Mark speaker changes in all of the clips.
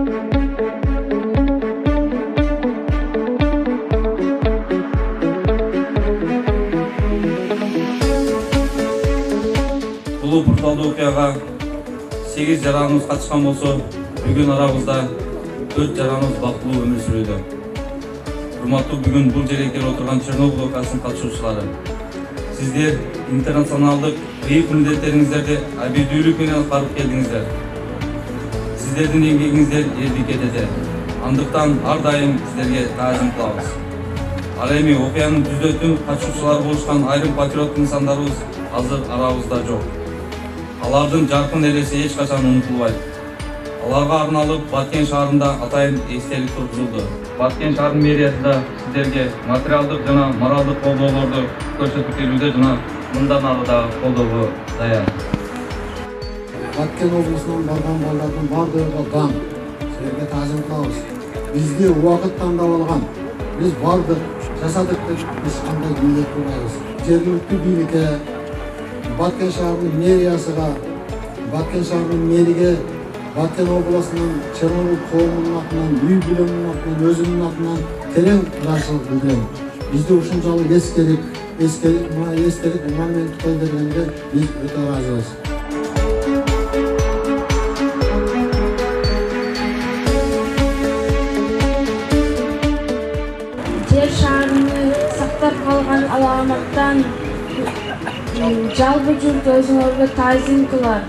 Speaker 1: Улуу бурталдуу окуяга 8 жараныбыз катышкан болсо, бүгүн арабызда 4 жараныбыз бактылуу өмүр сүрүүдө. Урматтуу бүгүн бул жерге келип отурган Чернобыль окуясынын катышуучулары. Сиздер интернационалдык бийик милдеттериңиздерди абийдүүлүк менен аткарып келдиңиздер. Сиздердин эмгегиңиздер элдик этеде. Андыктан ар дайым сиздерге таазим кылабыз. Ал эми окуянын түзөтүн катышуучулары болушкан айрым патриоттук нысандарыбыз азыр арабызда жок. Алардын жаркын элеси эч качан унутулбайт. Аларга арналып Баткен шаарында атайын эстелик тургузулду. Баткен шаарынын мэриясында сиздерге материалдык жана моралдык колдоолорду көрсөтүп келүүдө жана мындан ары да колдоого даяр.
Speaker 2: Баткен облусунан барган балдардын бардыгыга даң. Силерге таазим кылабыз. Бизди убакыт тандап алган. Биз бардык, жасадык деп эч кандай милдет кылбайбыз. Жергиликтүү бийликке, Баткен шаарынын мэриясыга, Баткен шаарынын мэриге, Баткен обласынын Чернобыль коомунун атынан, үй бүлөгүнүн атынан, өзүмдүн атынан терең ыраазычылык билдирем. Бизди ушунчалык эскерип момент тутай бергенге биз өтө ыраазыбыз.
Speaker 3: Жер шарыны сактап калган аламаттан жалпы журт өзүңөргө таазим кылар.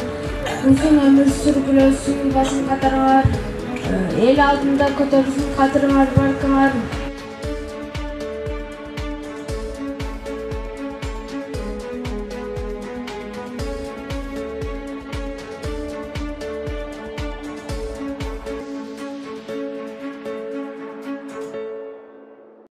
Speaker 3: Uzun ömür sürgülösün, basın katarlar, el altında kötörüsün katırlar, barkılar,